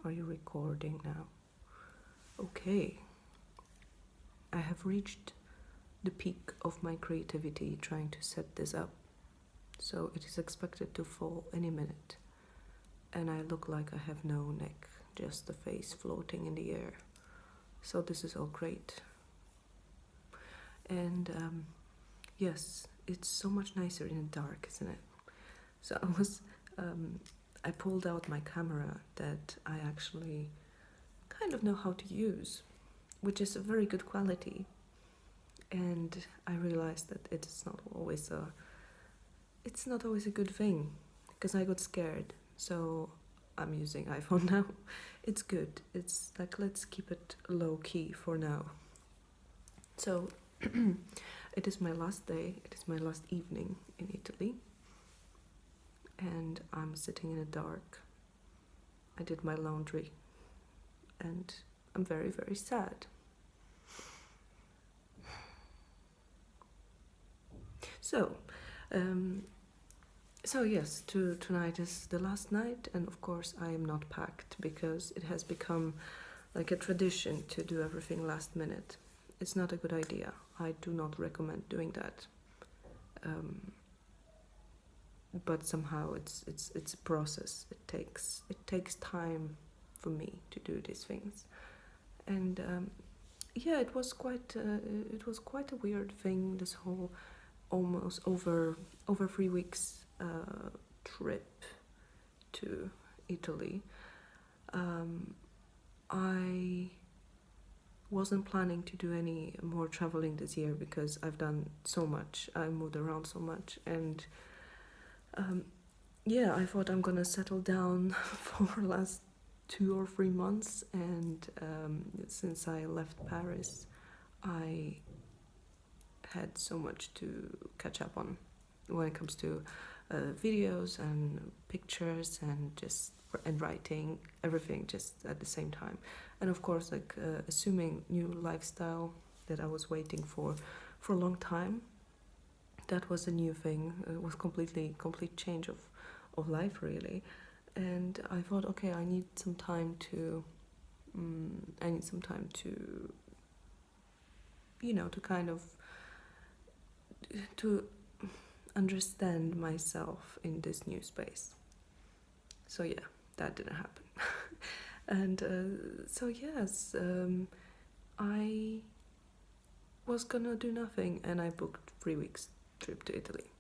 Are you recording now? Okay. I have reached the peak of my creativity trying to set this up. So it is expected to fall any minute. And I look like I have no neck, just the face floating in the air. So this is all great. And yes, it's so much nicer in the dark, isn't it? So I pulled out my camera that I actually kind of know how to use, which is a very good quality. And I realized that it's not always a good thing, because I got scared. So I'm using iPhone now. It's good. It's like, let's keep it low key for now. So it is my last day. It is my last evening in Italy. And I'm sitting in the dark. I did my laundry. And I'm very, very sad. So yes, tonight is the last night, and of course I am not packed because it has become like a tradition to do everything last minute. It's not a good idea. I do not recommend doing that. But somehow it's a process. It takes time for me to do these things, and yeah, it was quite a weird thing. This whole almost over 3 weeks trip to Italy. I wasn't planning to do any more traveling this year because I've done so much. I moved around so much, and yeah, I thought I'm gonna settle down for the last 2 or 3 months. And since I left Paris, I had so much to catch up on when it comes to videos and pictures and writing, everything just at the same time. And of course, like assuming new lifestyle that I was waiting for a long time. That was a new thing. It was complete change of life, really. And I thought, okay, I need some time to to kind of to understand myself in this new space. So yeah, that didn't happen. And so yes, I was gonna do nothing, and I booked 3 weeks trip to Italy.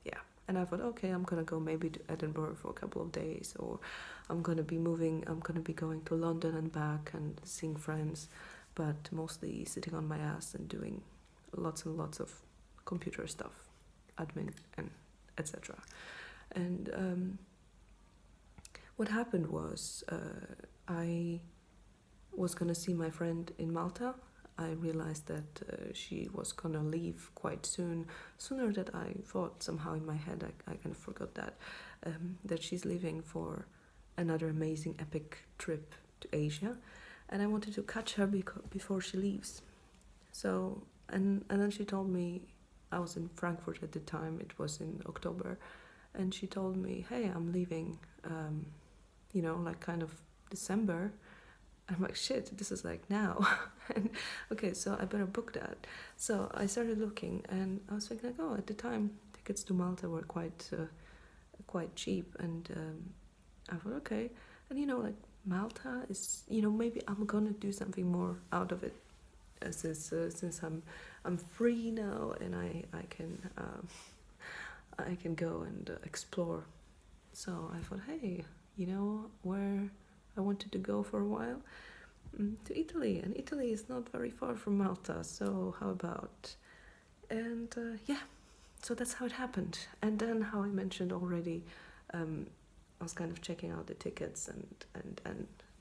Yeah, and I thought, okay, I'm gonna go maybe to Edinburgh for a couple of days, or I'm gonna be going to London and back and seeing friends, but mostly sitting on my ass and doing lots and lots of computer stuff, admin and etc. And what happened was I was gonna see my friend in Malta. I realized that she was gonna leave quite sooner than I thought. Somehow in my head I kind of forgot that she's leaving for another amazing epic trip to Asia, and I wanted to catch her before she leaves. So and then she told me, I was in Frankfurt at the time, it was in October, and she told me, hey, I'm leaving, like kind of December. I'm like, shit, this is like now. And okay, so I better book that. So I started looking, and I was thinking, like, oh, at the time tickets to Malta were quite cheap, and I thought, okay. And like Malta is, maybe I'm gonna do something more out of it, since I'm free now, and I can go and explore. So I thought, hey, where I wanted to go for a while, to Italy, and Italy is not very far from Malta, so how about? And yeah, so that's how it happened. And then, how I mentioned already, I was kind of checking out the tickets, and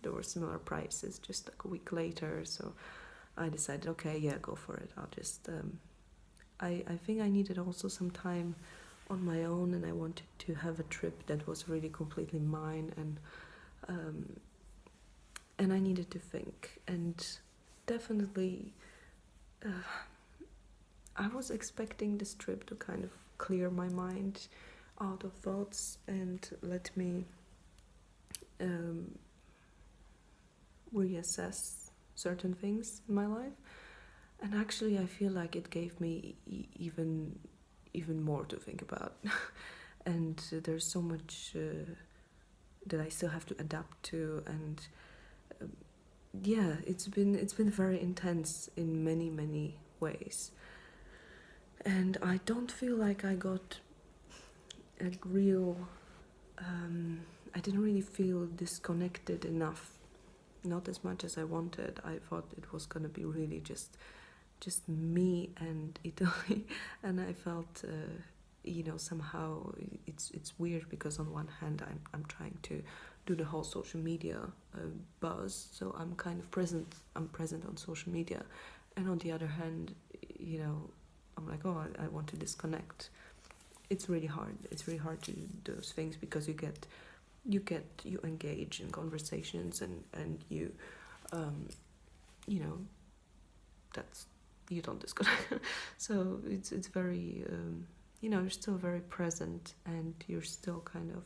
there were similar prices just like a week later. So I decided, okay, yeah, go for it. I'll just I think I needed also some time on my own, and I wanted to have a trip that was really completely mine, and I needed to think. And definitely I was expecting this trip to kind of clear my mind out of thoughts and let me reassess certain things in my life. And actually, I feel like it gave me even more to think about. And there's so much that I still have to adapt to, and uh, yeah, it's been very intense in many ways. And I don't feel like I got a real. I didn't really feel disconnected enough. Not as much as I wanted. I thought it was gonna be really just me and Italy, and I felt, somehow it's weird because on one hand I'm trying to do the whole social media buzz, so I'm kind of present. I'm present on social media, and on the other hand, I'm like, oh, I want to disconnect. It's really hard. It's really hard to do those things because you engage in conversations, and um, you know that's you don't disconnect. So it's very you're still very present, and you're still kind of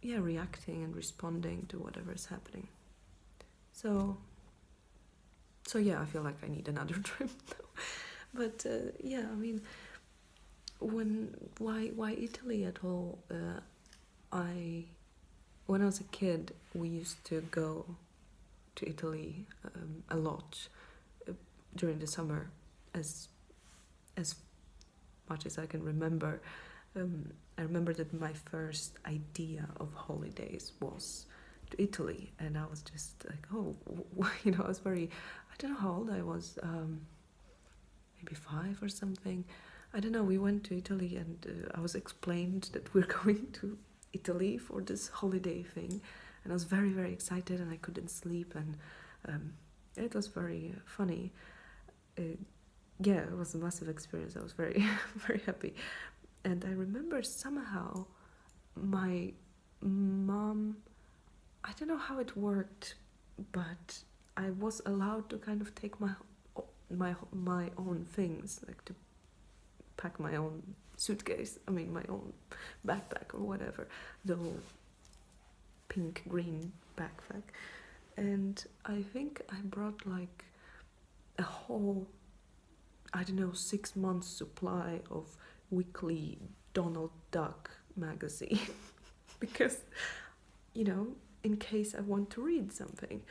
reacting and responding to whatever is happening. So yeah, I feel like I need another trip though. But yeah, I mean, why Italy at all? I When I was a kid, we used to go to Italy a lot during the summer, as much as I can remember. I remember that my first idea of holidays was to Italy, and I was just like, oh, I was I don't know how old I was, maybe 5 or something. I don't know. We went to Italy, and I was explained that we're going to Italy for this holiday thing, and I was very excited, and I couldn't sleep, and it was very funny. Yeah, it was a massive experience. I was very very happy, and I remember somehow my mom. I don't know how it worked, but I was allowed to kind of take my own things, like to pack my own suitcase. I mean, my own backpack or whatever, the whole pink green backpack. And I think I brought like a whole, I don't know, 6 months supply of weekly Donald Duck magazine because, in case I want to read something.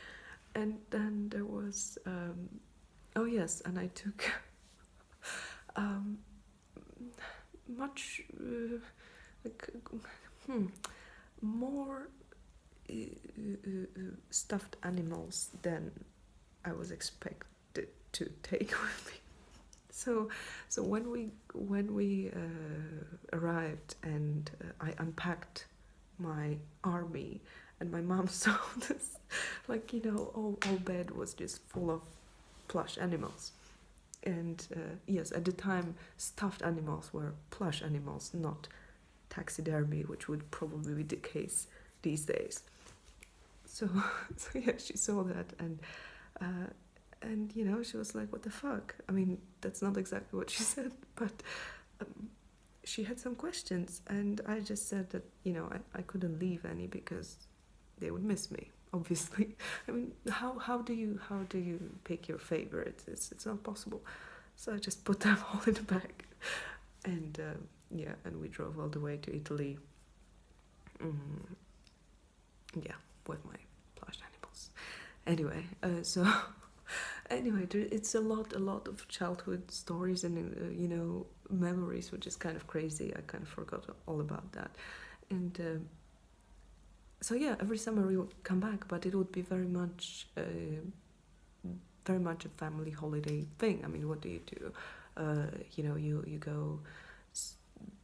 And then there was, oh yes, and I took much like more stuffed animals than I was expected to take with me. So when we arrived, and I unpacked my army, and my mom saw this, like, all bed was just full of plush animals. And yes, at the time, stuffed animals were plush animals, not taxidermy, which would probably be the case these days. So, so yeah, she saw that, and she was like, "What the fuck?" I mean, that's not exactly what she said, but she had some questions, and I just said that I couldn't leave any because they would miss me. Obviously, I mean, how do you pick your favorites? It's not possible. So I just put them all in the bag, and yeah, and we drove all the way to Italy. Yeah, with my plush animals. Anyway, so anyway, it's a lot of childhood stories and memories, which is kind of crazy. I kind of forgot all about that, and so yeah, every summer we would come back, but it would be very much a family holiday thing. I mean, what do? You go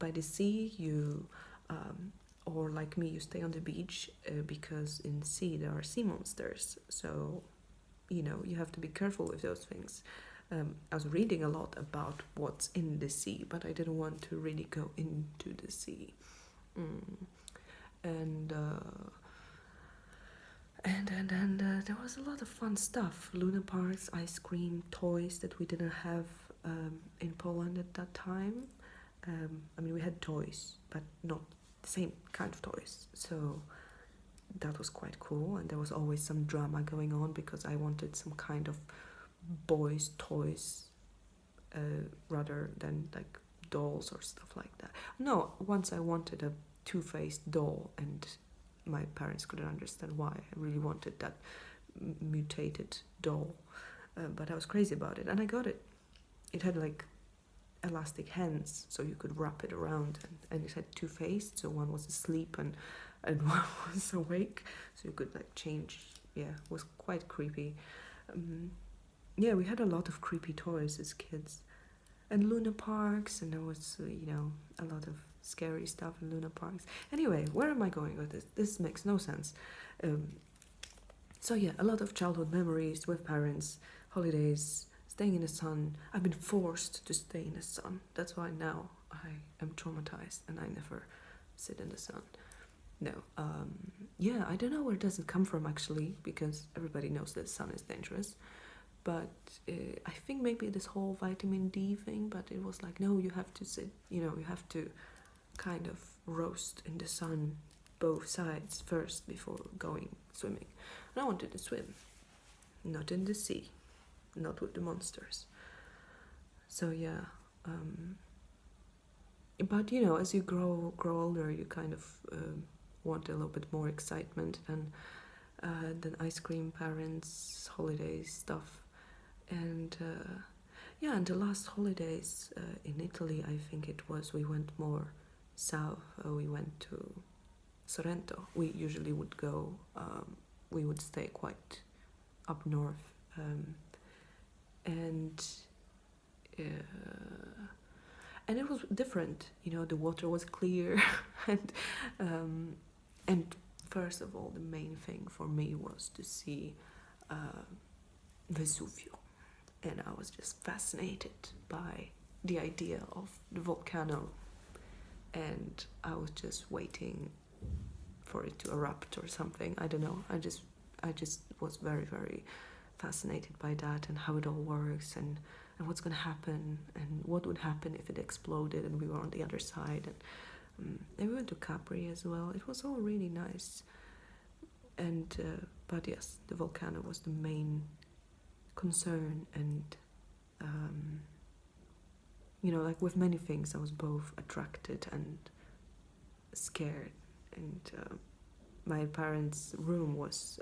by the sea. Or like me, you stay on the beach because in the sea there are sea monsters. So you have to be careful with those things. I was reading a lot about what's in the sea, but I didn't want to really go into the sea. And there was a lot of fun stuff: Luna parks, ice cream, toys that we didn't have in Poland at that time. I mean, we had toys, but not the same kind of toys. So that was quite cool, and there was always some drama going on because I wanted some kind of boys' toys rather than like dolls or stuff like that. No, once I wanted a two-faced doll, and my parents couldn't understand why. I really wanted that mutated doll, but I was crazy about it, and I got it. It had like elastic hands, so you could wrap it around, and it had two-faced, so one was asleep and one was awake, so you could like change. Yeah, it was quite creepy. Yeah, we had a lot of creepy toys as kids, and Luna Parks, and there was a lot of scary stuff in Luna Parks. Anyway, where am I going with this? This makes no sense. So yeah, a lot of childhood memories with parents, holidays, staying in the sun. I've been forced to stay in the sun. That's why now I am traumatized and I never sit in the sun. No, yeah, I don't know where does it come from actually, because everybody knows that the sun is dangerous. But I think maybe this whole vitamin D thing, but it was like, no, you have to sit, you have to kind of roast in the sun both sides first before going swimming. And I wanted to swim, not in the sea, not with the monsters. So yeah, but as you grow older, you kind of want a little bit more excitement than ice cream, parents, holidays, stuff. And yeah, and the last holidays in Italy, I think it was, we went more south. We went to Sorrento. We usually would go, we would stay quite up north, and it was different. The water was clear, and first of all, the main thing for me was to see Vesuvio, and I was just fascinated by the idea of the volcano, and I was just waiting for it to erupt or something. I don't know. I just was very, very fascinated by that, and how it all works, and what's going to happen, and what would happen if it exploded and we were on the other side. And we went to Capri as well. It was all really nice. And but yes, the volcano was the main concern, and like with many things, I was both attracted and scared. And my parents' room was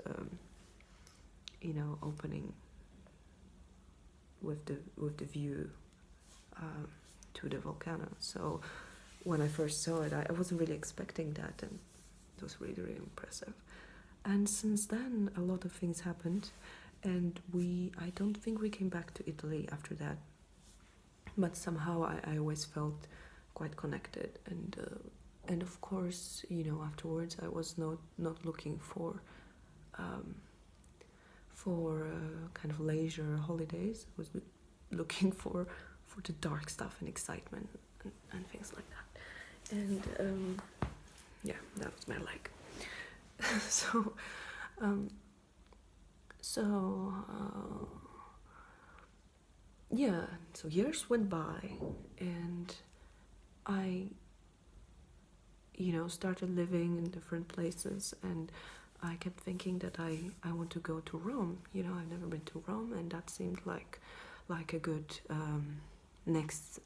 opening with the view to the volcano. So when I first saw it, I wasn't really expecting that, and it was really, really impressive. And since then, a lot of things happened, and I don't think we came back to Italy after that. But somehow I always felt quite connected, and of course, afterwards I was not looking for kind of leisure holidays. I was looking for the dark stuff and excitement and things like that. And yeah, that was my like. Yeah, so years went by, and I started living in different places, and I kept thinking that I want to go to Rome. I've never been to Rome, and that seemed like a good next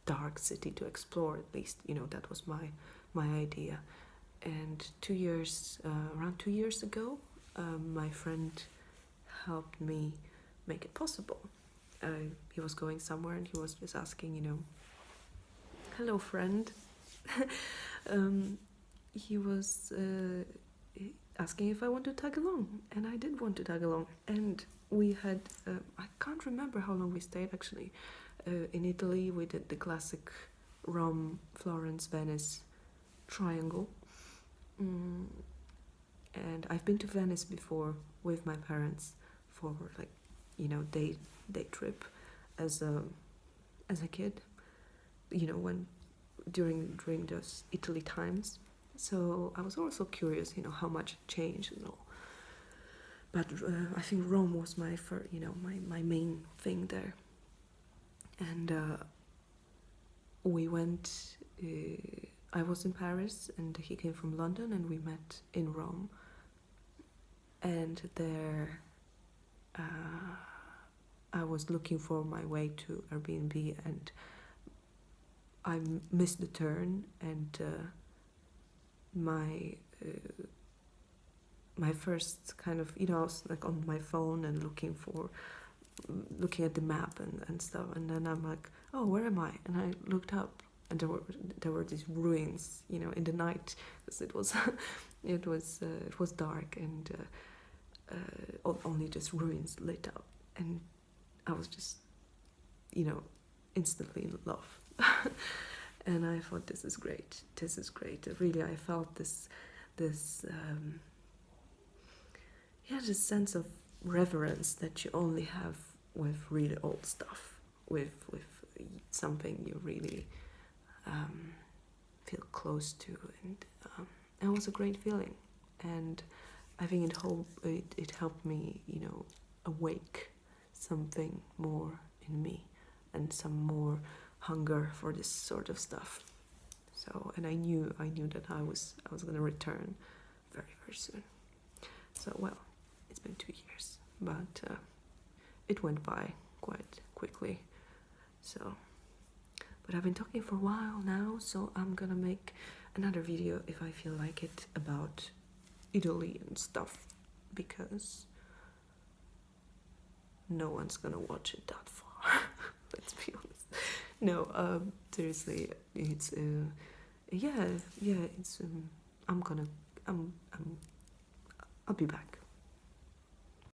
dark city to explore. At least that was my idea. And around 2 years ago, my friend helped me make it possible. He was going somewhere, and he was just asking, hello friend. He was asking if I want to tag along, and I did want to tag along. And we had, I can't remember how long we stayed actually. In Italy, we did the classic Rome, Florence, Venice triangle. And I've been to Venice before with my parents for like, day trip as a kid, when during those Italy times. So I was also curious, how much it changed and all. But I think Rome was my first, my main thing there. And we went. I was in Paris, and he came from London, and we met in Rome and there I was looking for my way to Airbnb, and I missed the turn, and my my first kind of, I was like on my phone and looking at the map and stuff, and then I'm like, oh, where am I? And I looked up, and there were these ruins, in the night, because it was it was dark, and only just ruins lit up, and I was just, instantly in love. And I thought, this is great. This is great. Really, I felt this this sense of reverence that you only have with really old stuff, with something you really feel close to, and it was a great feeling. And I think it helped me, awake something more in me, and some more hunger for this sort of stuff. So, and I knew that I was going to return very, very soon. So, well, it's been 2 years, but it went by quite quickly. So, but I've been talking for a while now, so I'm gonna make another video if I feel like it about Italy and stuff, because no one's gonna watch it that far. Let's be honest. No, seriously, it's it's I'll be back.